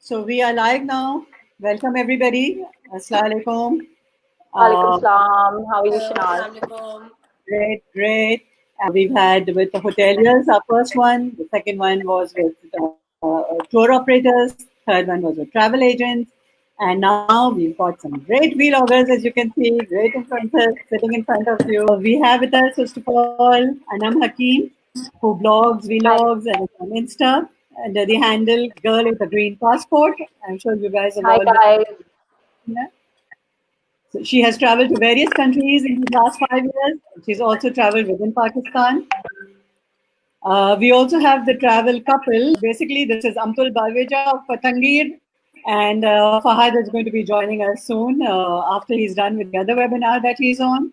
So we are live now. Welcome everybody. Assalamu alaikum. Alaikum Uh, salam. How are you, Hello, Shanaz? Assalamualaikum. Great, great. We've had with the hoteliers our first one. The second one was with tour operators. Third one was with travel agents. And now we've got some great vloggers, as you can see, great influencers sitting in front of you. We have with us, first of all, Anam Hakim, who blogs, Hi. vlogs, and is on Insta under the handle Girl with a Green Passport. I'm sure you guys have Hi, all guys. been. So she has traveled to various countries in the last 5 years. She's also traveled within Pakistan. We also have the travel couple. Basically, this is Amtul Balveja of Patangir, and Fahad is going to be joining us soon after he's done with the other webinar that he's on.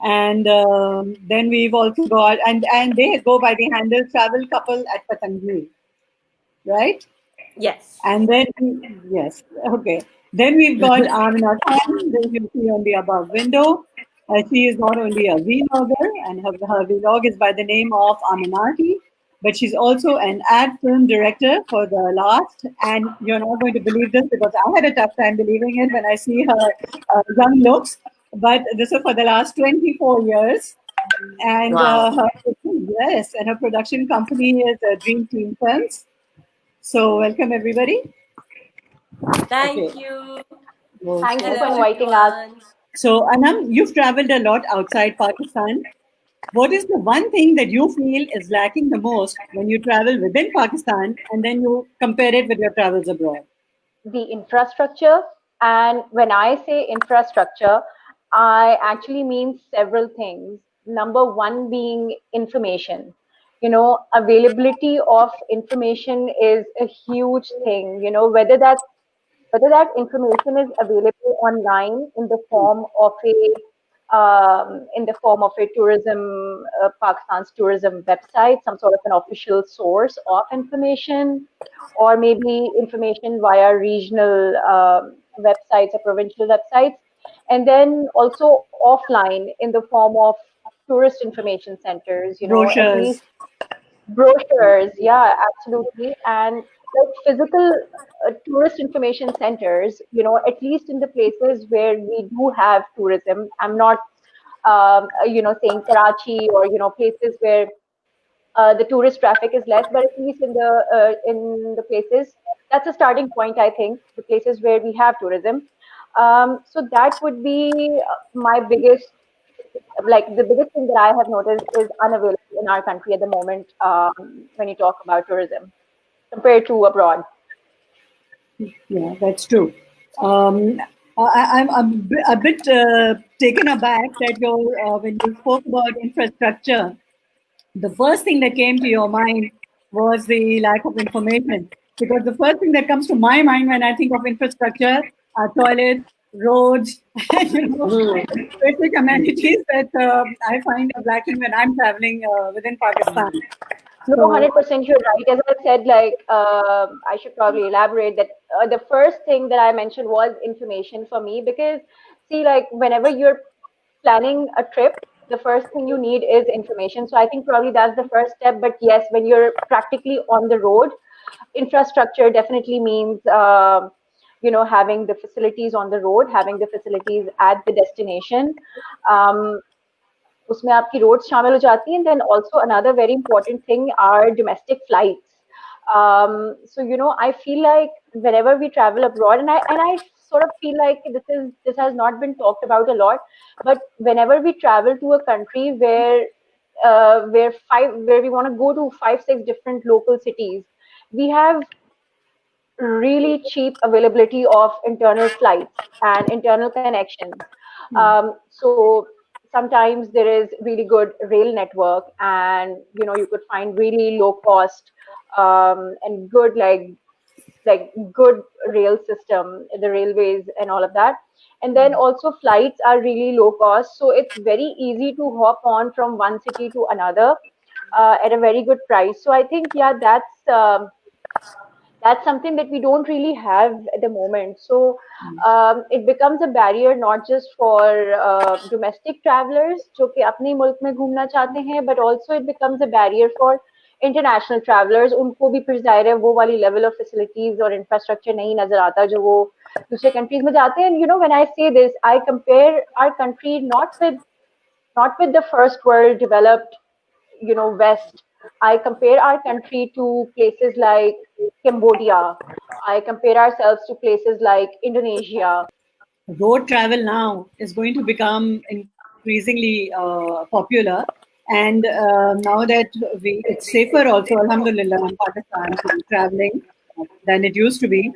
And then we've also got, and they go by the handle Travel Couple at Patangir, right? Yes. And then, yes, okay. Then we've got Amina Khan, that you see on the above window. She is not only a vlogger, and her vlog is by the name of Aminati, but she's also an ad film director for the last. And you're not going to believe this because I had a tough time believing it when I see her young looks. But this is for the last 24 years. And Wow. yes, and her production company is Dream Team Films. So welcome everybody. Thank Okay. you. Thank you Hello, for So, inviting us. everyone. Anam, you've traveled a lot outside Pakistan. What is the one thing that you feel is lacking the most when you travel within Pakistan and then you compare it with your travels abroad? The infrastructure. And when I say infrastructure, I actually mean several things. Number one being information. Availability of information is a huge thing. Whether that information is available online in the form of a tourism, Pakistan's tourism website, some sort of an official source of information, or maybe information via regional websites or provincial websites, and then also offline in the form of tourist information centers, at least Brochures. brochures. Yeah, absolutely. And like physical tourist information centers, at least in the places where we do have tourism. I'm not saying Karachi or places where the tourist traffic is less, but at least in the places, that's a starting point. I think the places where we have tourism. So that would be my biggest, like the biggest thing that I have noticed is unavailable in our country at the moment, when you talk about tourism compared to abroad. Yeah, that's true. Um, I'm a bit taken aback that when you spoke about infrastructure, the first thing that came to your mind was the lack of information. Because the first thing that comes to my mind when I think of infrastructure are toilets, roads, and basic amenities that I find are lacking when I'm traveling within Pakistan. No, So 100% you're right. As I said, I should probably elaborate that the first thing that I mentioned was information for me because, see, like whenever you're planning a trip, the first thing you need is information. So I think probably that's the first step. But yes, when you're practically on the road, infrastructure definitely means, having the facilities on the road, having the facilities at the destination. Um, उसमें आपकी roads शामिल हो जाती हैं, and then also another very important thing are domestic flights. So I feel like whenever we travel abroad, and I sort of feel like this has not been talked about a lot, but whenever we travel to a country where we want to go to 5 6 different local cities, we have really cheap availability of internal flights and internal connections. So sometimes there is really good rail network, and you could find really low cost and good good rail system, the railways and all of that. And then also flights are really low cost, so it's very easy to hop on from one city to another at a very good price. So I think, yeah, that's something that we don't really have at the moment. So it becomes a barrier not just for domestic travelers जो कि अपने मुल्क में घूमना चाहते हैं, but also it becomes a barrier for international travelers, उनको भी फिर जाहिर है वो वाली level of facilities और infrastructure नहीं नजर आता जो वो दूसरे countries में जाते हैं. And you know, when I say this, I compare our country not with the first world developed, you know, West. I compare our country to places like Cambodia. I compare ourselves to places like Indonesia. Road travel now is going to become increasingly popular. And now that it's safer also, alhamdulillah, in Pakistan to be traveling than it used to be.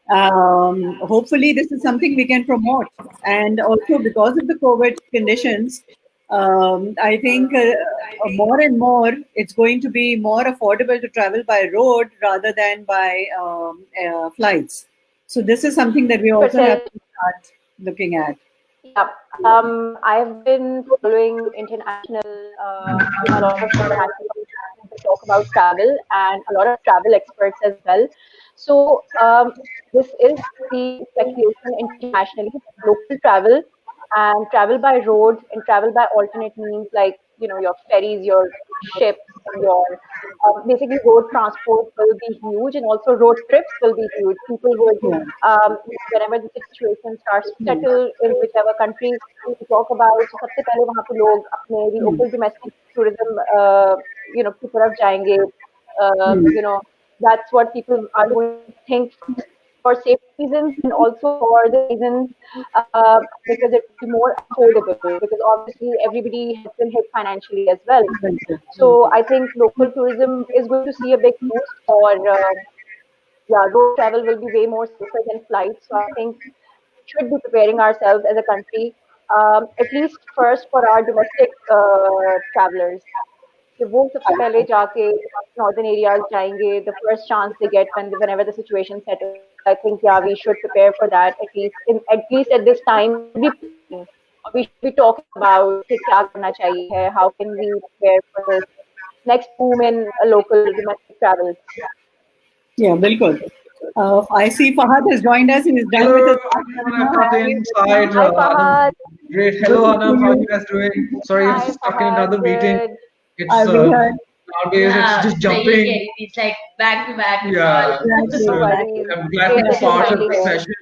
Hopefully, this is something we can promote. And also, because of the COVID conditions, I think more and more it's going to be more affordable to travel by road rather than by flights. So this is something that we also have to start looking at. Yeah, I've been following international, a lot of international to talk about travel and a lot of travel experts as well. So this is the speculation internationally, local travel and travel by road and travel by alternate means like, you know, your ferries, your ships, and your basically road transport will be huge, and also road trips will be huge. People would, whenever the situation starts to settle in whichever country we talk about, so सबसे पहले वहाँ पे लोग अपने the local domestic tourism, you know, की तरफ जाएंगे. You know, that's what people are going to think for safety reasons and also for the reasons because it will be more affordable, because obviously everybody has been hit financially as well. So I think local tourism is going to see a big boost, or yeah, road travel will be way more safer than flights. So I think we should be preparing ourselves as a country, at least first for our domestic travelers. कि वो सबसे पहले जाके northern areas जाएंगे, the first chance they get whenever the situation settles. I think yeah, we should prepare for that at least at this time. We should be talking about कि क्या करना चाहिए है, how can we prepare for this next boom in local domestic travel. Yeah, bilkul. I see Fahad has joined us. He's done Hello, with his. everyone from the inside. Hi Fahad. Great. Hello, Anam. How are you guys doing? Sorry, I'm Hi stuck in Fahad. another meeting. Good. It's I'll be here. nowadays it's just jumping. It's like back to back. Yeah. Exactly. So worries. I'm glad to be Great part of that this you're session.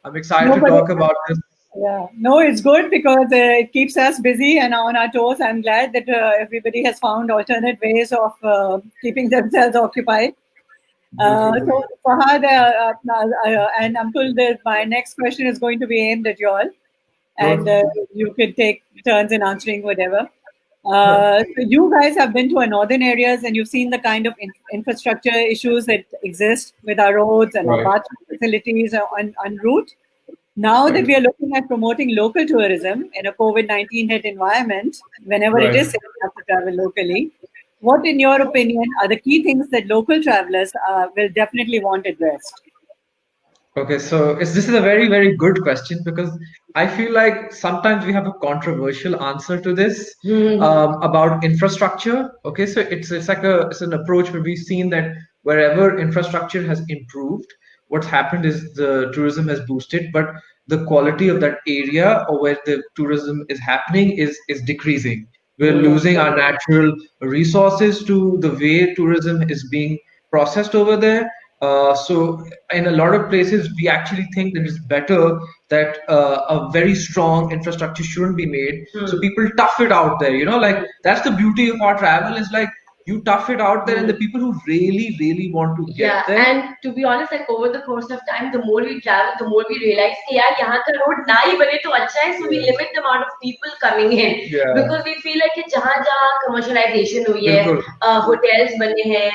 I'm excited No, to but talk about this. Yeah, no, it's good because it keeps us busy and on our toes. I'm glad that everybody has found alternate ways of keeping themselves occupied. So, Fahad and Ankul, my next question is going to be aimed at you all, and you can take turns in answering whatever. So you guys have been to our northern areas and you've seen the kind of infrastructure issues that exist with our roads and our bathroom facilities en route. Now that we are looking at promoting local tourism in a COVID-19 hit environment, whenever it is safe enough to travel locally, what, in your opinion, are the key things that local travelers will definitely want addressed? Okay, so this is a very, very good question because I feel like sometimes we have a controversial answer to this about infrastructure. Okay, so it's an approach where we've seen that wherever infrastructure has improved, what's happened is the tourism has boosted, but the quality of that area or where the tourism is happening is decreasing. We're losing our natural resources to the way tourism is being processed over there. So in a lot of places, we actually think that it's better that a very strong infrastructure shouldn't be made. So people tough it out there, you know, like that's the beauty of our travel is like you tough it out there and the people who really, really want to get there. And to be honest, like over the course of time, the more we travel, the more we realize कि यार यहाँ का road ना ही बने तो अच्छा है. So we limit the amount of people coming in because we feel like कि जहाँ जहाँ commercialization हुई है, hotels बने हैं,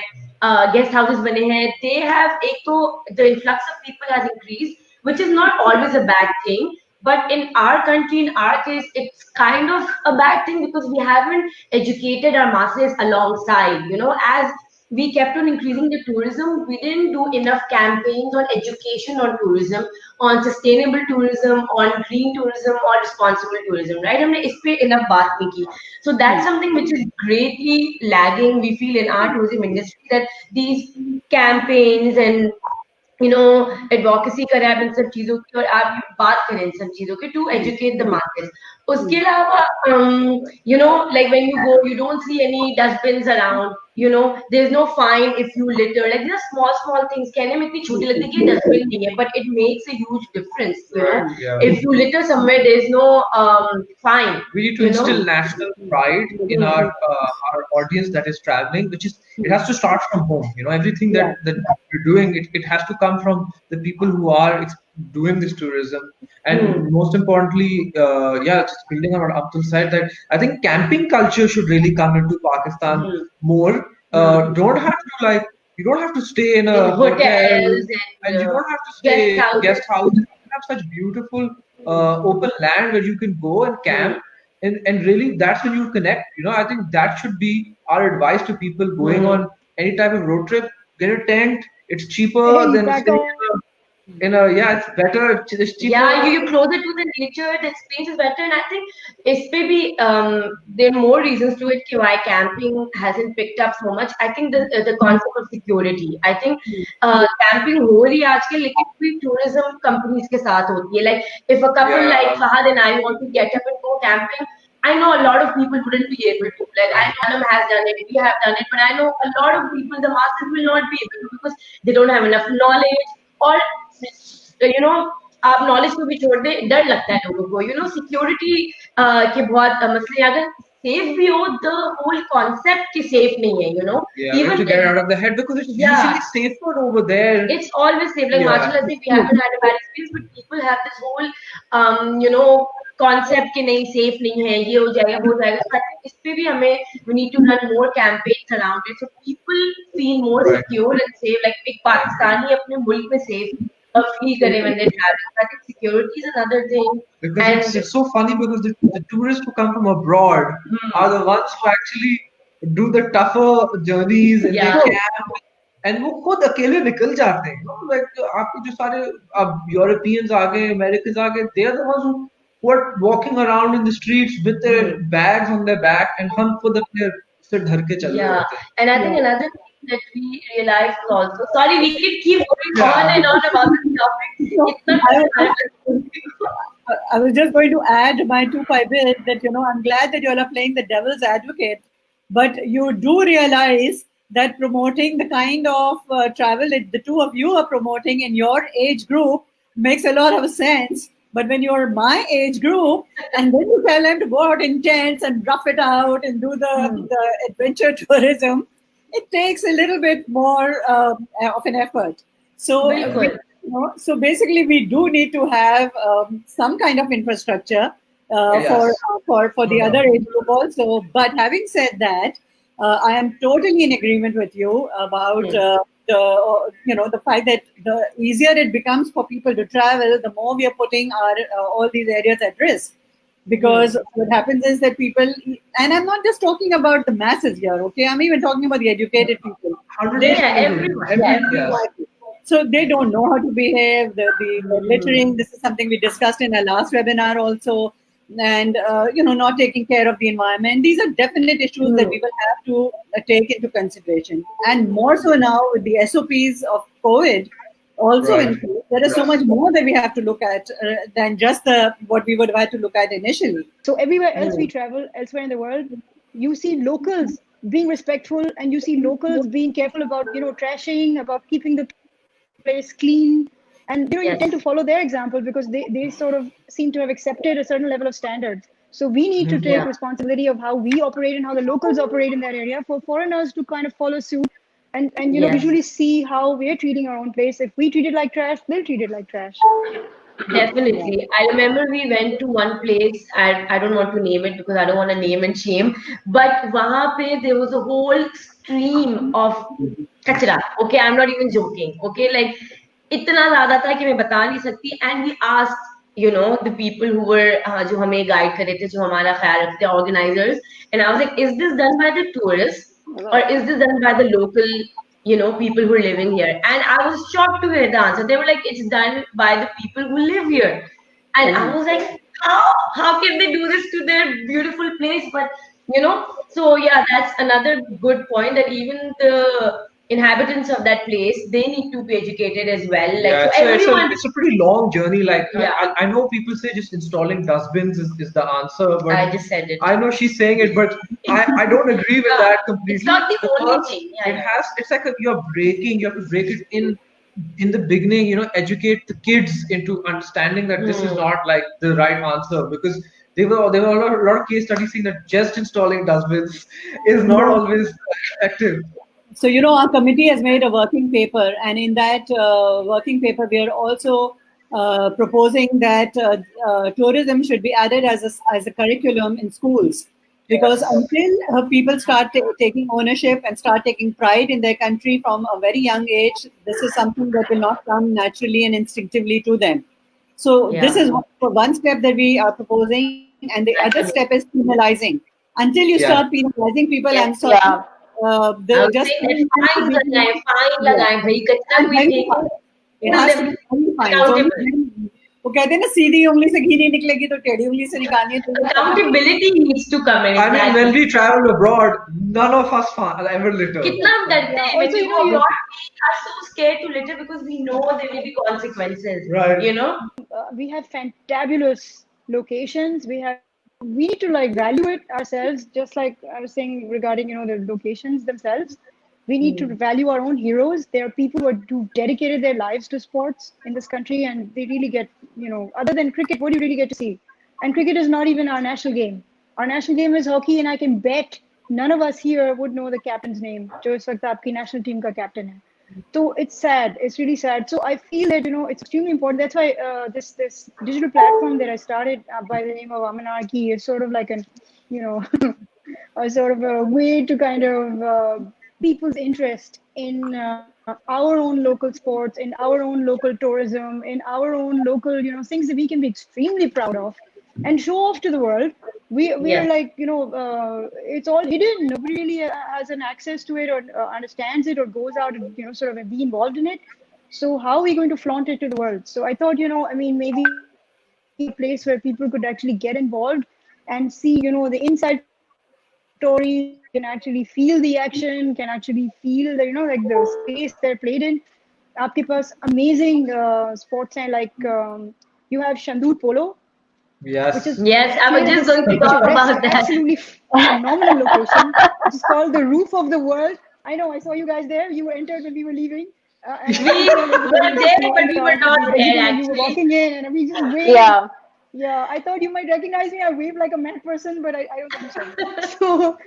guest houses बने हैं, they have एक तो the influx of people has increased, which is not always a bad thing. But in our country, in our case, it's kind of a bad thing because we haven't educated our masses alongside. You know, as we kept on increasing the tourism, we didn't do enough campaigns on education on tourism, on sustainable tourism, on green tourism, on responsible tourism, right? हमने इस पे enough बात नहीं की. So that's something which is greatly lagging, we feel, in our tourism industry, that these campaigns and advocacy करें आप इन सब चीजों की और आप बात करें इन सब चीजों की to educate the masses. उसके अलावा like when you go, you don't see any dustbins around. you know, there's no fine if you litter. Like these are small things. कहने में इतनी छोटी लगती है कि डस्टबिन नहीं है, but it makes a huge difference. You know, Yeah. if you litter somewhere, there's no fine. We need to instill national pride in our audience that is traveling, which is, it has to start from home. You know, everything that we're doing, it has to come from the people who are doing this tourism. And most importantly, just building on what Abdul said, that I think camping culture should really come into Pakistan more. Don't have to, like, you don't have to stay in a hotel, and you don't have to stay guest houses. You have such beautiful open land where you can go and camp. And really, that's when you connect. You know, I think that should be our advice to people going on any type of road trip. Get a tent. It's cheaper than staying it's better. It's cheaper. Yeah, you're closer to the nature. The experience is better, and I think it's maybe there are more reasons to it why camping hasn't picked up so much. I think the concept of security. I think camping हो रही है आजकल, लेकिन भी tourism companies के साथ होती है. Like if a couple like Fahad and I want to get up and go camping, I know a lot of people wouldn't be able to. Like I know Anam has done it, we have done it, but I know a lot of people, the masses, will not be able to because they don't have enough knowledge, or you know, आप knowledge को भी छोड़ दे, डर लगता है लोगों को. You know, security के बहुत मसले. अगर safe भी हो, the whole concept कि safe नहीं है. You know, even to get out of the head, because it's usually safer over there. It's always safe. Like Marshall, we haven't had a bad experience, but people have this whole you know, concept कि नहीं, safe नहीं है, ये हो जाएगा, वो हो जाएगा. So I think इस पे भी हमें, we need to run more campaigns around it so people feel more secure and safe. Like एक पाकिस्तानी अपने मुल्क में safe feel करे when they're traveling. I think security is another thing. Because it's so funny because the tourists who come from abroad are the ones who actually do the tougher journeys and they camp. And वो खुद अकेले निकल जाते हैं. Like आपके जो सारे Europeans आ गए, Americans आ गए, they are the ones who are walking around in the streets with their bags on their back, and हम खुद अपने से ढर के चल रहे होते हैं. And I think another thing that we realized also. Sorry, we can keep going on and on about this topic. I was just going to add my 2 bit that, you know, I'm glad that you all are playing the devil's advocate, but you do realize that promoting the kind of travel that the two of you are promoting in your age group makes a lot of sense. But when you're my age group and then you tell them to go out in tents and rough it out and do the adventure tourism, it takes a little bit more of an effort. So, so basically, we do need to have some kind of infrastructure for the other age group also. But having said that, I am totally in agreement with you about the fact that the easier it becomes for people to travel, the more we are putting all these areas at risk. Because what happens is that people, and I'm not just talking about the masses here, okay? I'm even talking about the educated people. Everyone. So they don't know how to behave. The littering, this is something we discussed in our last webinar also. And, not taking care of the environment. These are definite issues that we will have to take into consideration. And more so now with the SOPs of COVID, also there is so much more that we have to look at than just what we would have had to look at initially. So everywhere else we travel, elsewhere in the world, you see locals being respectful, and you see locals being careful about, trashing, about keeping the place clean. And, you tend to follow their example because they sort of seem to have accepted a certain level of standards. So we need to take responsibility of how we operate and how the locals operate in that area for foreigners to kind of follow suit. And visually see how we're treating our own place. If we treat it like trash, they'll treat it like trash. Definitely. I remember we went to one place, I don't want to name it because I don't want to name and shame, but wahan pe there was a whole stream of kachra. Okay, I'm not even joking. Okay, like itna zyada tha ki main bata nahi sakti. And we asked, the people who were jo hame guide kar rahe the, jo hamara khayal rakhte, organizers, and I was like, is this done by the tourists? Or is this done by the local, people who are living here? And I was shocked to hear the answer. They were like, it's done by the people who live here. And I was like, how can they do this to their beautiful place? But, so yeah, that's another good point, that even the inhabitants of that place, they need to be educated as well. Like, Yeah, so everyone. it's a pretty long journey. Like, Yeah. I know people say just installing dustbins is the answer, but I just said it. I know she's saying it, but I don't agree with that completely. It's not the only because thing. Yeah, it's like you have to break it in the beginning, educate the kids into understanding that this is not like the right answer, because there were a lot of case studies saying that just installing dustbins is not always effective. So, our committee has made a working paper, and in that working paper, we are also proposing that tourism should be added as a curriculum in schools. Because until people start taking ownership and start taking pride in their country from a very young age, this is something that will not come naturally and instinctively to them. So this is one step that we are proposing, and the other step is penalizing. Until you start penalizing people, I'm sorry. just fine लगाएं भाई कितना भी ठीक it has to be fine. वो कहते हैं ना सीधी उंगली से घी नहीं निकलेगी तो टेढ़ी उंगली से निकालनी है तो accountability needs to come in. I mean, when we travel abroad, none of us ever litter. कितना हम डरते हैं when we go abroad, we are so scared to litter because we know there will be consequences. Right. We have fantabulous locations. We need to value it ourselves, just like I was saying regarding the locations themselves. We need to value our own heroes. There are people who dedicated their lives to sports in this country, and they really get, other than cricket, what do you really get to see? And cricket is not even our national game. Our national game is hockey, and I can bet none of us here would know the captain's name, jo is waqt aapki national team ka captain hai. So it's sad. It's really sad. So I feel that, it's extremely important. That's why this digital platform that I started by the name of Amanarchy is sort of like a sort of a way to kind of people's interest in our own local sports, in our own local tourism, in our own local, things that we can be extremely proud of and show off to the world. We are like, it's all hidden. Nobody really has an access to it or understands it or goes out and, sort of be involved in it. So how are we going to flaunt it to the world? So I thought, maybe a place where people could actually get involved and see, the inside stories, can actually feel the action, can actually feel the, like the space they're played in. Aapke paas amazing sports hain, like you have Shandur Polo. Yes, I was just going to talk about that. Absolutely phenomenal location. Which is called the roof of the world. I know, I saw you guys there. You were entered when we were leaving. We were there, but we were not there actually. You were walking in and we just waved. Yeah, I thought you might recognize me. I wave like a mad person, but I don't think so. So,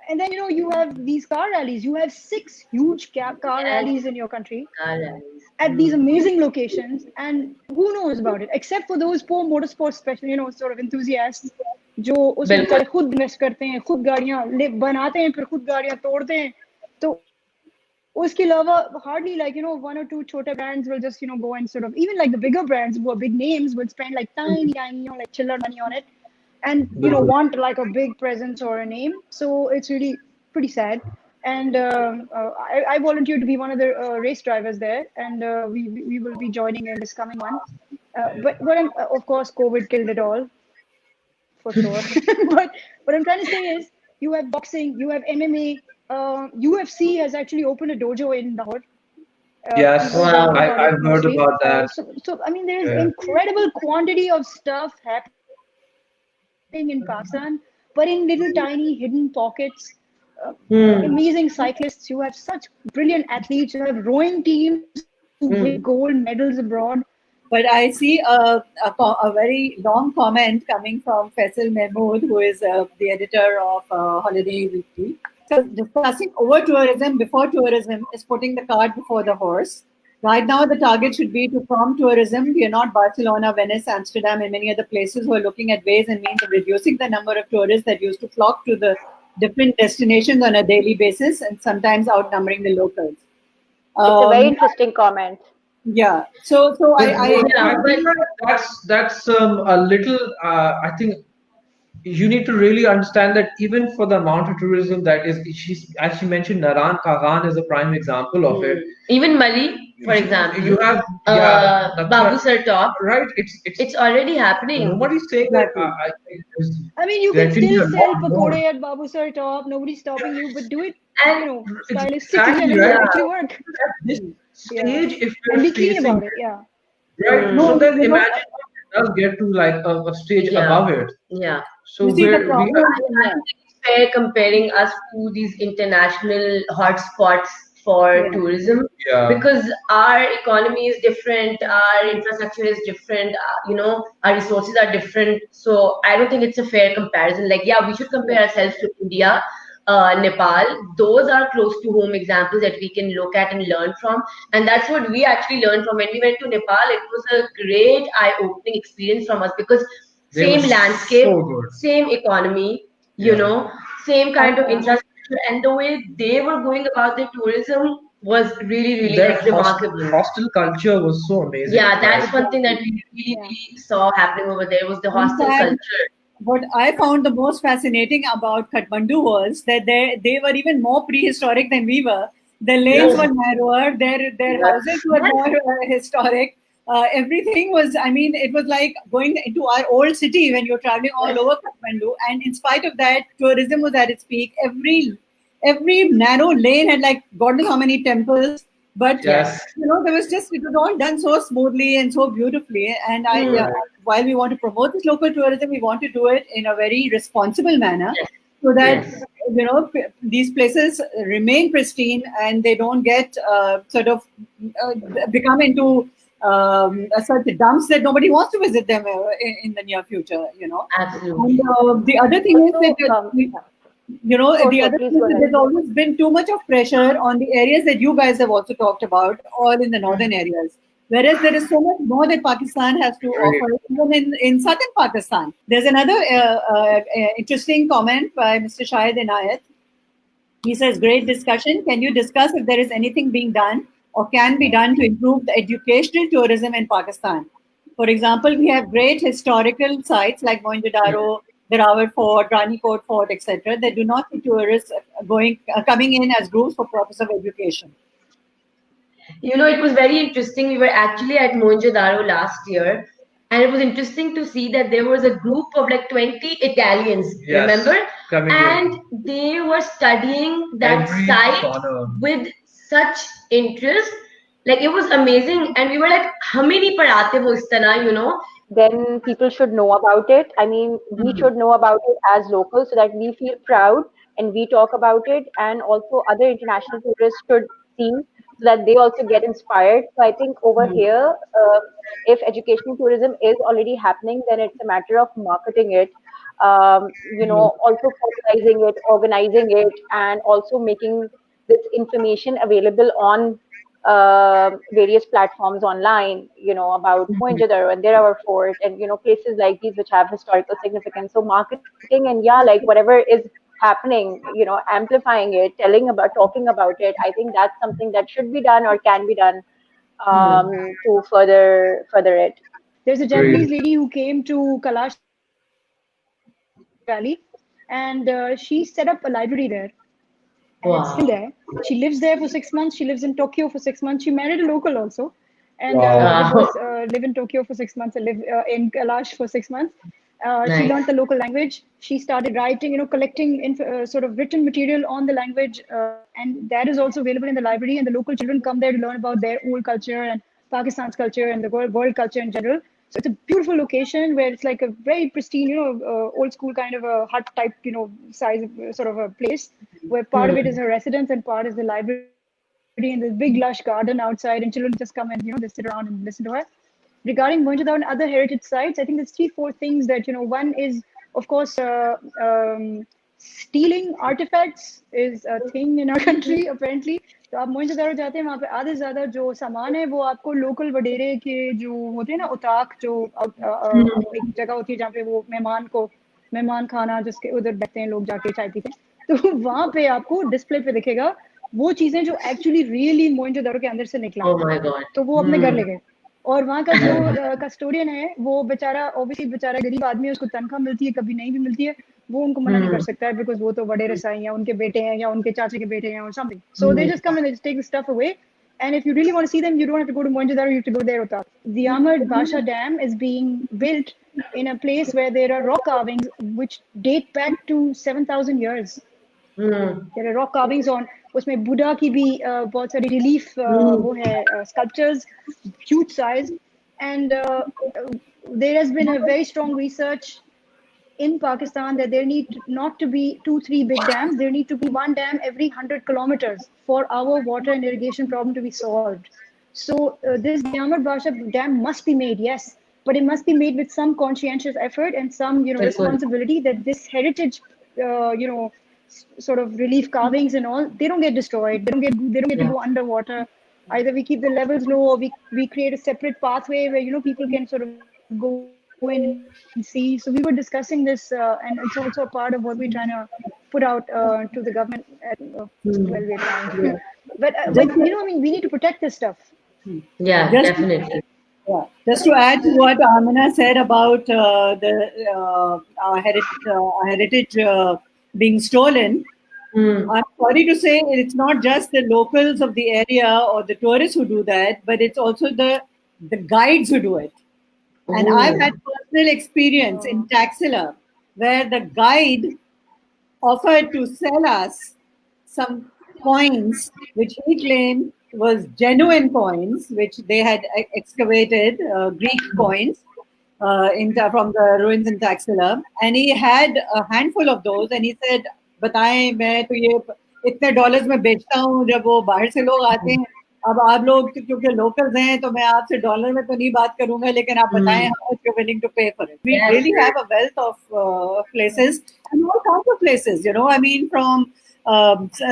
and then you have these car rallies. You have 6 huge car rallies in your country at these amazing locations, and who knows about it? Except for those poor motorsports, especially sort of enthusiasts, जो उसमें खुद invest करते हैं, खुद गाड़ियाँ बनाते हैं, फिर खुद गाड़ियाँ तोड़ते हैं. तो उसके अलावा hardly one or two छोटे brands will just go and sort of, even like the bigger brands who are big names will spend like tiny like chiller money on it and want like a big presence or a name. So it's really pretty sad. And I volunteered to be one of the race drivers there, and we will be joining in this coming one. But of course COVID killed it all for sure. But what I'm trying to say is, you have boxing, you have MMA. UFC has actually opened a dojo in Lahore. Yes, I've heard about that. So I mean, there is incredible quantity of stuff happening in Pakistan, but in little tiny hidden pockets. Amazing cyclists. You have such brilliant athletes. You have rowing teams who win gold medals abroad. But I see a very long comment coming from Faisal Mahmood, who is the editor of Holiday Weekly. So discussing over tourism before tourism is putting the cart before the horse. Right now, the target should be to farm tourism. We are not Barcelona, Venice, Amsterdam, and many other places who are looking at ways and means of reducing the number of tourists that used to flock to the different destinations on a daily basis, and sometimes outnumbering the locals. It's a very interesting comment. Yeah. So I think that's a little. I think you need to really understand that even for the amount of tourism that is, as she mentioned, Naran Kaghan is a prime example of it. Even Mali. for example. You have that's Babu right. Sir Top. Right, It's already happening. nobody's saying that. Exactly. I think I mean, you there can can be still a sell lot more. pakode at Babu Sir Top. Nobody's stopping you, but do it, And stylistically, and Exactly, it will right. actually work. At this Yeah. stage, if And you're be clean facing about it. Yeah. right, No, so then you know, imagine if it does get to like a stage Yeah. above it. Yeah. So you see the we problem. are I think it's fair comparing us to these international hotspots for Yeah. tourism yeah. because our economy is different, our infrastructure is different, our resources are different. So I don't think it's a fair comparison. Like, yeah, we should compare ourselves to India, Nepal. Those are close to home examples that we can look at and learn from. And that's what we actually learned from when we went to Nepal. It was a great eye-opening experience from us because They same were landscape, so good. same economy, Yeah. same kind of infrastructure, and the way they were going about their tourism was really Their like remarkable. hostel culture was so amazing. Yeah, that's right? one thing that we really, Yeah. really saw happening over there was the In hostel fact, culture. what I found the most fascinating about Kathmandu was that they were even more prehistoric than we were. The lanes were narrower, their houses were more historic. Everything was, I mean, it was like going into our old city when you're traveling all over Kathmandu. And in spite of that, tourism was at its peak. Every narrow lane had like God knows how many temples. But Yes. there was just it was all done so smoothly and so beautifully. And while we want to promote this local tourism, we want to do it in a very responsible manner, so that these places remain pristine and they don't get become into such dumps that nobody wants to visit them in the near future. Absolutely. And the other thing is that the other please thing go is that ahead. there's always been too much of pressure on the areas that you guys have also talked about, all in the northern areas. Whereas there is so much more that Pakistan has to offer, even in southern Pakistan. There's another interesting comment by Mr. Shahid Inayat. He says, great discussion. Can you discuss if there is anything being done or can be done to improve the educational tourism in Pakistan? For example, we have great historical sites like Mohenjo-daro, the Rawat Fort, Ranikot Fort, etc. That do not see tourists coming in as groups for purpose of education. It was very interesting. We were actually at Mohenjo-daro last year, and it was interesting to see that there was a group of like 20 Italians, remember? And they were studying that Every site corner. with such interest. Like, it was amazing. And we were like, how many parate wo is tarah, Then people should know about it. I mean, we should know about it as locals so that we feel proud and we talk about it, and also other international tourists should see so that they also get inspired. So I think over here, if educational tourism is already happening, then it's a matter of marketing it, also popularizing it, organizing it, and also making this information available on various platforms online, about Mohenjo-daro and Derawa Fort, and places like these which have historical significance. So marketing and like whatever is happening, amplifying it, talking about it. I think that's something that should be done or can be done to further it. There's a Japanese lady who came to Kailash Valley, and she set up a library there. And it's still there. She lives there for 6 months. She lives in Tokyo for 6 months. She married a local also, and live in Tokyo for 6 months and live in Kailash for 6 months. She learned the local language. She started writing, collecting sort of written material on the language, and that is also available in the library. And the local children come there to learn about their old culture and Pakistan's culture and the world culture in general. So it's a beautiful location where it's like a very pristine, old school kind of a hut type, size of, sort of a place where part of it is her residence and part is the library. And this big lush garden outside, and children just come and they sit around and listen to her. Regarding Mohenjo-daro and other heritage sites, I think there's 3-4 things that one is, of course, stealing artifacts is a thing in our country apparently. तो आप मोहनजोदारो जाते हैं, वहाँ पे आधे से ज्यादा जो सामान है वो आपको लोकल वडेरे के जो होते हैं ना, उताक जो एक जगह होती है जहाँ पे वो मेहमान खाना जिसके उधर बैठते हैं लोग जाके चाय पीते हैं, तो वहाँ पे आपको डिस्प्ले पे दिखेगा वो चीजें जो एक्चुअली रियली मोहनजोदारो के अंदर से निकला, तो वो अपने घर ले गए. और वहाँ का जो कस्टोडियन है वो बेचारा गरीब आदमी है, उसको तनख्वाह मिलती है, कभी नहीं भी मिलती है, वो उनको मना नहीं कर सकता है बिकॉज वो तो वडेरे साईं या उनके बेटे हैं या उनके चाचे के बेटे हैं और something. So they just come and they take the stuff away. And if you really want to see them, you don't have to go to Mohenjo-daro, you have to go there. The Ahmed Basha Dam is being built in a place where there are rock carvings which date back to 7,000 years. There are rock carvings on उसमें बुद्धा की भी बहुत सारी relief वो है sculptures, huge size, and there has been a very strong research in Pakistan that there need not to be 2-3 big dams. There need to be one dam every 100 kilometers for our water and irrigation problem to be solved. So this Ahmed Basha Dam must be made, yes, but it must be made with some conscientious effort and some, responsibility that this heritage, sort of relief carvings and all, they don't get destroyed. They don't get to go underwater. Either we keep the levels low, or we create a separate pathway where people can sort of go in and see. So we were discussing this, and it's also a part of what we're trying to put out to the government. We're trying. But we need to protect this stuff. Yeah, definitely. Yeah. Just to add to what Amina said about our heritage being stolen, I'm sorry to say it's not just the locals of the area or the tourists who do that, but it's also the guides who do it. And I've had personal experience in Taxila where the guide offered to sell us some coins, which he claimed was genuine coins, which they had excavated, Greek coins from the ruins in Taxila. And he had a handful of those, and he said, बताएं मैं तो ये इतने dollars में बेचता हूँ जब वो बाहर से लोग आते हैं अब आप लोग क्योंकि लोकल्स हैं तो मैं आपसे डॉलर में तो नहीं बात करूंगा लेकिन आप बताएं how much you're willing to pay for it. We really have a wealth of places and all kinds of places, I mean from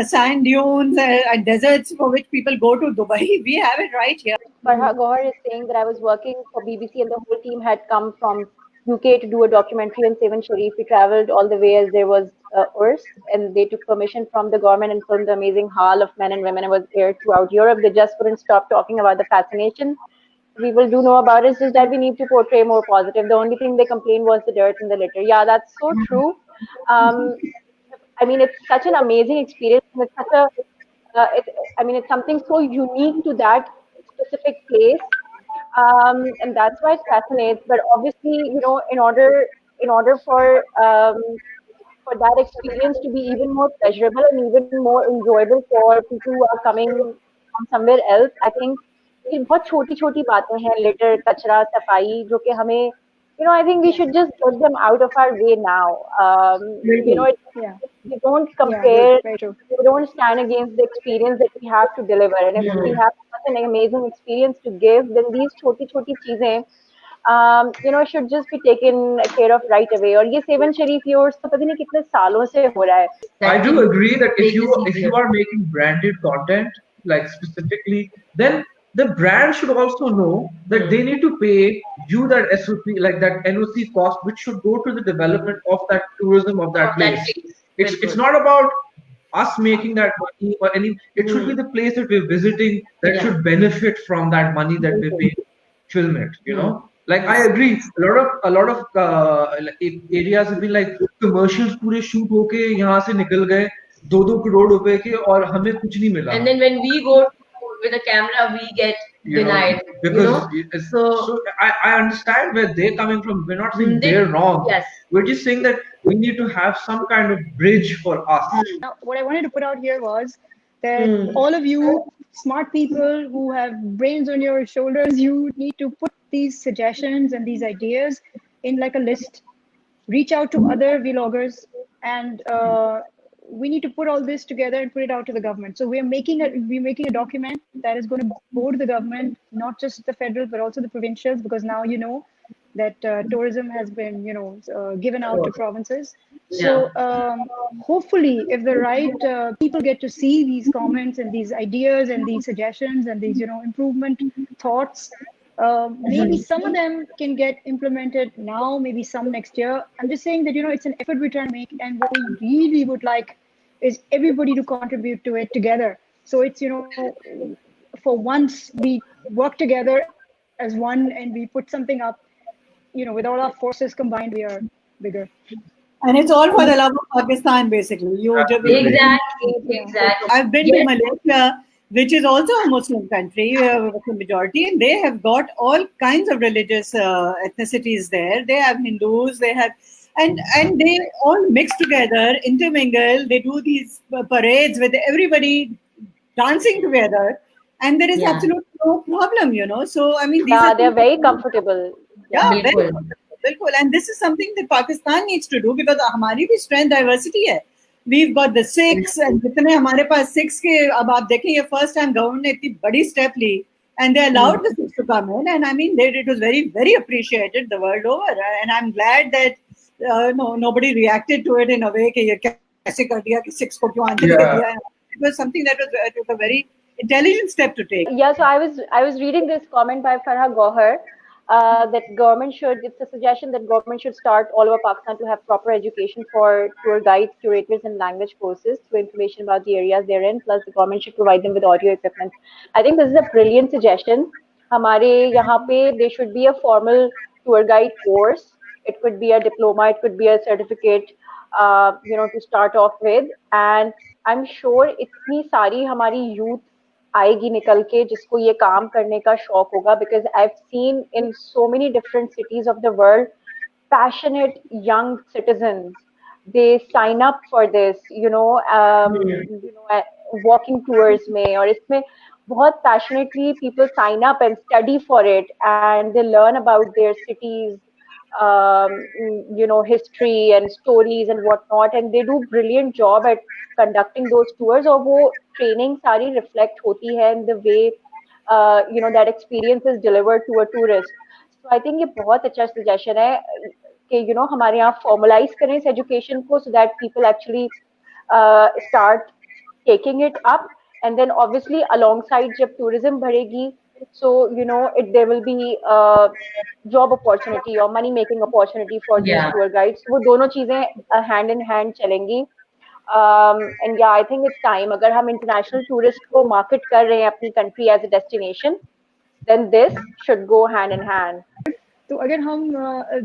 sand dunes and deserts for which people go to Dubai. We have it right here. Farha Gohar is saying that I was working for BBC and the whole team had come from UK to do a documentary on Seven Sharif. We traveled all the way as there was URSS, and they took permission from the government and filmed the amazing haul of men and women. It was aired throughout Europe. They just couldn't stop talking about the fascination people do know about it. It's just that we need to portray more positive. The only thing they complained was the dirt and the litter. Yeah, that's so true. I mean, it's such an amazing experience. It's such it's something so unique to that specific place. And that's why it fascinates. But obviously, in order for that experience to be even more pleasurable and even more enjoyable for people who are coming from somewhere else, I think ये बहुत छोटी-छोटी बातें हैं, litter, कचरा, सफाई, जो कि हमें, I think we should just get them out of our way now. We don't compare, we don't stand against the experience that we have to deliver. And if we have such an amazing experience to give, then these छोटी-छोटी चीजें, should just be taken care of right away. और ये Seven Sharif yours तो पता नहीं कितने सालों से हो रहा है. I do agree that if you are making branded content, like specifically, then the brand should also know that they need to pay you that SOP, like that NOC cost, which should go to the development of that tourism of that place. It's not about us making that money or any. It should be the place that we're visiting that should benefit from that money that we pay. Film it, Like I agree, a lot of areas have been like commercials पूरे shoot होके यहाँ से निकल गए 2-2 crore रुपए के और हमें कुछ नहीं मिला. And then when we go with a camera, we get denied. Because so I understand where they're coming from. We're not saying they're wrong. Yes. We're just saying that we need to have some kind of bridge for us. Now, what I wanted to put out here was that all of you smart people who have brains on your shoulders, you need to put these suggestions and these ideas in like a list. Reach out to other vloggers, and we need to put all this together and put it out to the government. So we're making a document that is going to go to the government, not just the federal, but also the provincials, because now that tourism has been, given out to provinces. So hopefully, if the right people get to see these comments and these ideas and these suggestions and these, improvement thoughts, maybe some of them can get implemented now, maybe some next year. I'm just saying that, it's an effort we're trying to make, and what we really would like is everybody to contribute to it together. So it's, for once we work together as one and we put something up, with all our forces combined, we are bigger. And it's all for the love of Pakistan, basically. Exactly. I've been to Malaysia which is also a Muslim country with a majority, and they have got all kinds of religious ethnicities there. They have Hindus, they have, and they all mix together, intermingle. They do these parades with everybody dancing together, and there is Yeah. absolutely no problem, you know. So I mean, these Yeah, are they're things very that- comfortable. yeah, very Bilkul. comfortable, bilkul. And this is something that Pakistan needs to do because हमारी भी strength diversity है. We've got the Sikhs and जितने हमारे पास Sikhs के अब आप देखें ये first time government ने इतनी बड़ी step Lee and they allowed the Sikhs to come in, and I mean it was very appreciated the world over, and I'm glad that nobody reacted to it in a way कि ये कैसे कर दिया कि Sikhs को क्यों आंतरिक कर दिया. It was something that was a very intelligent step to take. Yeah, so I was reading this comment by Farha Gohar that government should, it's a suggestion that government should start all over Pakistan to have proper education for tour guides, curators, and language courses through information about the areas they're in. Plus, the government should provide them with audio equipment. I think this is a brilliant suggestion. हमारे यहाँ पे there should be a formal tour guide course. It could be a diploma, it could be a certificate, to start off with. And I'm sure इतनी सारी हमारी youth आएगी निकल के जिसको ये काम करने का शौक होगा, because I've seen in so many different cities of the world passionate young citizens, they sign up for this, walking tours में, और इसमें बहुत passionately people sign up and study for it, and they learn about their cities, history and stories and whatnot, and they do brilliant job at conducting those tours, और वो training सारी reflect होती है in the way that experience is delivered to a tourist. So I think ये बहुत अच्छा suggestion है कि हमारे यहाँ formalize करें इस education को, so that people actually start taking it up, and then obviously alongside जब tourism बढ़ेगी, so there will be job opportunity or money making opportunity for these Yeah. tour guides. वो दोनों चीजें hand in hand चलेंगी. And yeah, I think it's time. अगर हम international tourist को market कर रहे हैं अपनी country as a destination, then this should go hand in hand. तो अगर हम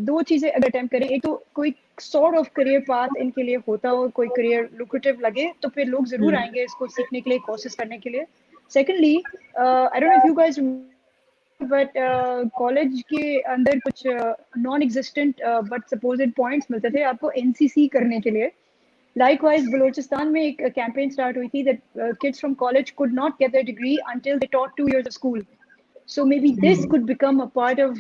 दो चीजें अगर अटेम्प्ट करें, एक तो कोई सॉर्ट ऑफ करियर पाथ इनके लिए होता हो, कोई करियर लुक्रेटिव लगे, तो फिर लोग जरूर आएंगे इसको सीखने के लिए, कोर्सेज करने के लिए. Secondly, I don't know if you guys but college के अंदर कुछ non existent but supposed points मिलते थे आपको एनसीसी करने के लिए. Likewise, बलूचिस्तान में एक कैंपेन स्टार्ट हुई थी that kids from college could not get their degree until they taught 2 years of school. So maybe this could become a part of,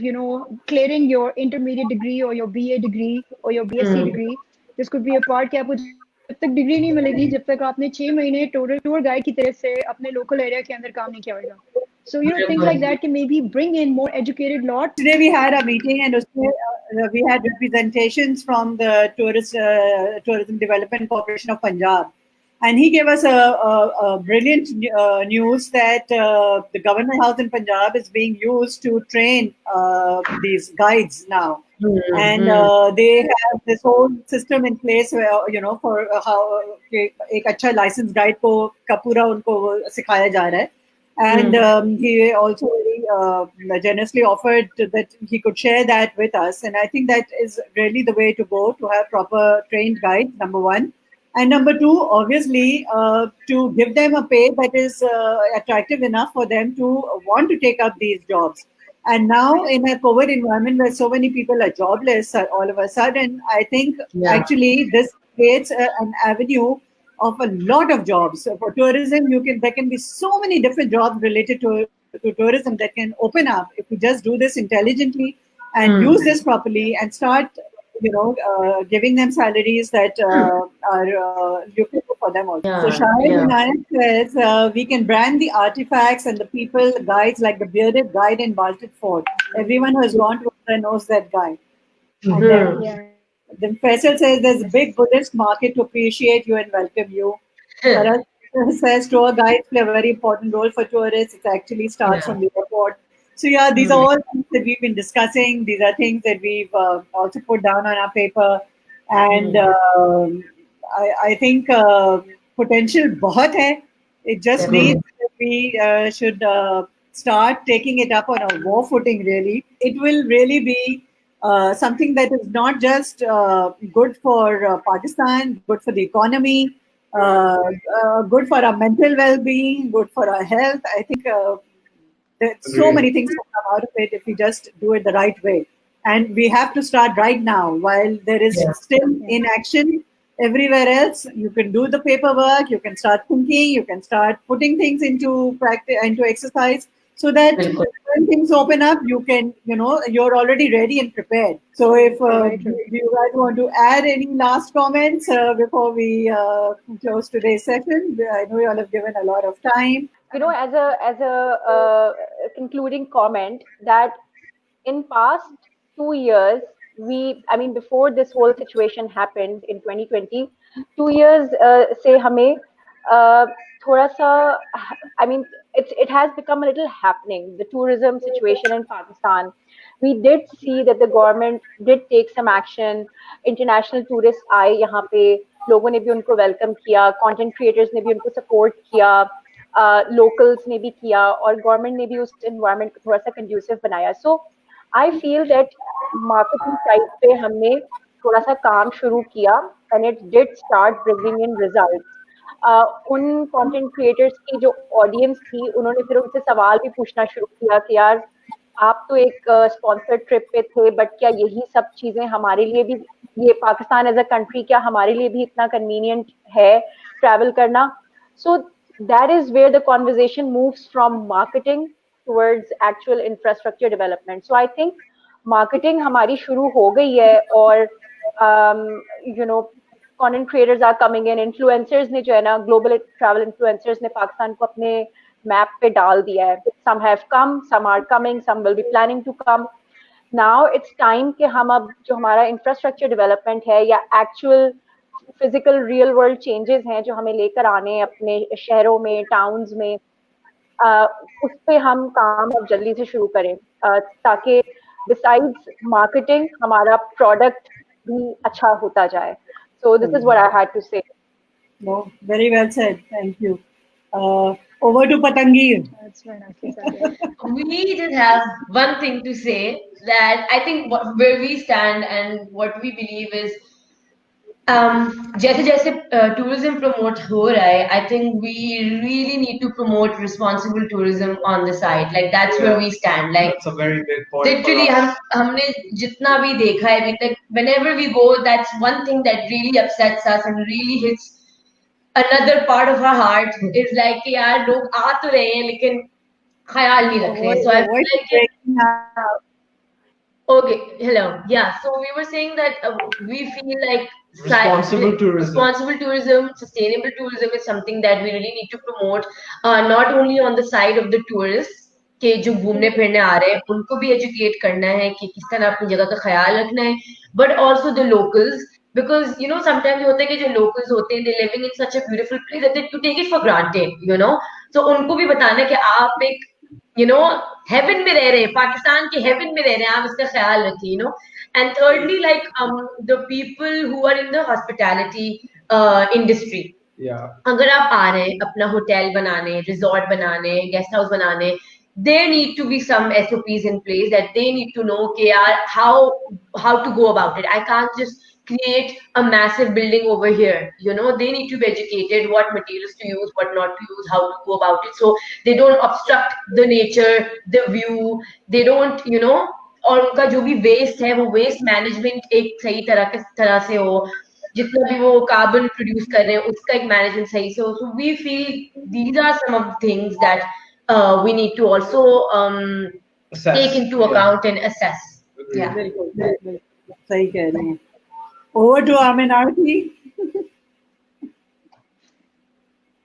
clearing your intermediate degree or your BA degree or your BSc degree. This could be a part कि आपको जब तक degree नहीं मिलेगी जब तक आपने 6 महीने टूर गाइड की तरह से अपने लोकल एरिया के अंदर काम नहीं किया होगा. So things like that can maybe bring in more educated lot. Today we had a meeting and we had representations from the Tourism Development Corporation of Punjab, and he gave us a brilliant news that the government house in Punjab is being used to train these guides now. And they have this whole system in place where for how एक अच्छा licensed guide को का पूरा उनको सिखाया जा रहा है. And he also very generously offered that he could share that with us. And I think that is really the way to go, to have proper trained guides, number one. And number two, obviously, to give them a pay that is attractive enough for them to want to take up these jobs. And now in a COVID environment where so many people are jobless all of a sudden, I think actually this creates an avenue of a lot of jobs. So for tourism, there can be so many different jobs related to tourism that can open up if we just do this intelligently and use this properly and start giving them salaries that are lucrative for them also. So Shahid Vinayak says we can brand the artifacts and the people, guides, like the bearded guide in Baltic Fort. Everyone who has gone to there knows that guy. Then Faisal says there's a big Buddhist market to appreciate you and welcome you. Bharat says tour guides play a very important role for tourists. It actually starts from the airport. So these are all things that we've been discussing. These are things that we've also put down on our paper. And I think potential बहुत है. It just needs that we should start taking it up on a war footing, really. It will really be something that is not just good for Pakistan, good for the economy. good for our mental well-being, good for our health. I think there's so many things that come out of it if we just do it the right way. And we have to start right now while there is still inaction everywhere else. You can do the paperwork, you can start thinking, you can start putting things into practice, into exercise, so that when things open up, you can, you're already ready and prepared. So if you guys want to add any last comments before we close today's session, I know you all have given a lot of time. As a concluding comment, that in past 2 years, before this whole situation happened in 2020, 2 years से हमें थोड़ा सा, it has become a little happening, the tourism situation in Pakistan. We did see that the government did take some action. International tourists आए यहाँ पे, लोगों ने भी उनको welcome किया, content creators ने भी उनको support किया, locals ने भी किया, और government ने भी उस environment को थोड़ा सा conducive बनाया. So I feel that marketing side पे हमने थोड़ा सा काम शुरू किया, and it did start bringing in results. उन कंटेंट क्रिएटर्स की जो ऑडियंस थी, उन्होंने फिर उनसे सवाल भी पूछना शुरू किया कि यार आप तो एक स्पॉन्सर्ड ट्रिप पे थे, बट क्या यही सब चीजें हमारे लिए भी, ये पाकिस्तान एज अ कंट्री, क्या हमारे लिए भी इतना कन्वीनियंट है ट्रैवल करना? So that is where the conversation moves from marketing towards actual infrastructure development. So I think marketing हमारी शुरू हो गई है, और content creators are coming in, influencers ने जो है ना, global travel influencers ने पाकिस्तान को अपने मैप पे डाल दिया है. Some have come, some are coming, some will be planning to come. Now it's time कि हम अब जो हमारा infrastructure development है, या actual physical real world changes हैं जो हमें लेकर आने अपने शहरों में, towns में, उस पे हम काम अब जल्दी से शुरू करें, ताकि besides marketing हमारा product भी अच्छा होता जाए. So this is what I had to say. No, very well said. Thank you. Over to Patangi. That's very nicely said. We just have one thing to say, that I think where we stand and what we believe is, जैसे जैसे tourism promote हो रहा है, I think we really need to promote responsible tourism on the side. Like that's where we stand. Like that's a very big point. Literally, हमने जितना भी देखा है अभी तक, whenever we go, that's one thing that really upsets us and really hits another part of our heart. Is like कि यार लोग आ तो रहे हैं लेकिन ख्याल नहीं रख रहे. So I feel like okay, hello, yeah. So we were saying that we feel like responsible tourism, sustainable tourism is something that we really need to promote, not only on the side of the tourists के जो घूमने फिरने आ रहे हैं, उनको भी educate करना है कि किस तरह अपनी जगह का ख्याल रखना है, but also the locals, because sometimes होता है कि जो locals होते हैं, they're living in such a beautiful place that you take it for granted, so उनको भी बताना है कि आप एक heaven में रह रहे हैं, पाकिस्तान के heaven में रह रहे हैं, आप इसका ख्याल रखिए, And thirdly, like the people who are in the hospitality industry, अगर आप आ रहे हैं अपना होटल बनाने, रिजॉर्ट बनाने, गेस्ट हाउस बनाने, there need to be some SOPs in place that they need to know कि यार how to go about it. I can't just create a massive building over here. They need to be educated what materials to use, what not to use, how to go about it, so they don't obstruct the nature, the view. They don't, और उनका जो भी waste है वो waste management एक सही तरह से हो, जितना भी वो कार्बन प्रोड्यूस कर रहे हैं उसका एक मैनेजमेंट सही से हो. So we feel these are some of things that we need to also take into account and assess. Yeah सही कह रहे हैं. Over to Aminati.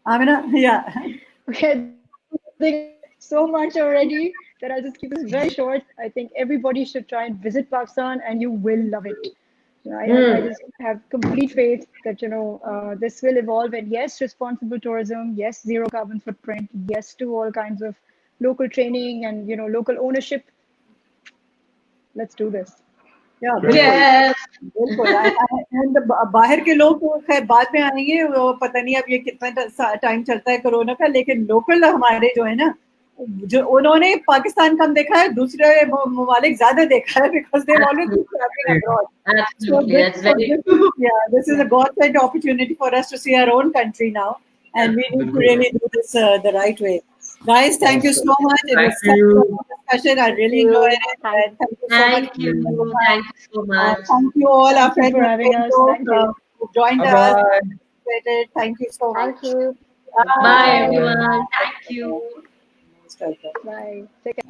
Amina, yeah. Okay, so much already that I'll just keep this very short. I think everybody should try and visit Pakistan, and you will love it. I just have complete faith that this will evolve. And yes, responsible tourism. Yes, zero carbon footprint. Yes, to all kinds of local training and local ownership. Let's do this. Yeah, बिल्कुल. And बाहर के लोग तो खैर बाद में आएंगे, वो पता नहीं अब ये कितना टाइम चलता है कोरोना का, लेकिन लोकल हमारे जो है ना, जो उन्होंने पाकिस्तान कम देखा है, दूसरे ममालिक ज्यादा देखा है, because they've always been traveling abroad. Absolutely, that's very true. Yeah, this is a godsend opportunity for us to see our own country now, and we need to really do this the right way. Guys, thank you so much. It was Thank such a you. good discussion. I really enjoyed it. And thank you so much. Thank you. Thank you so much. Thank you all our Thank you friends for having us. Thank you. who joined us. Bye-bye. Thank you so much. Thank you. Bye everyone. Thank you. Most welcome. Bye. Take care.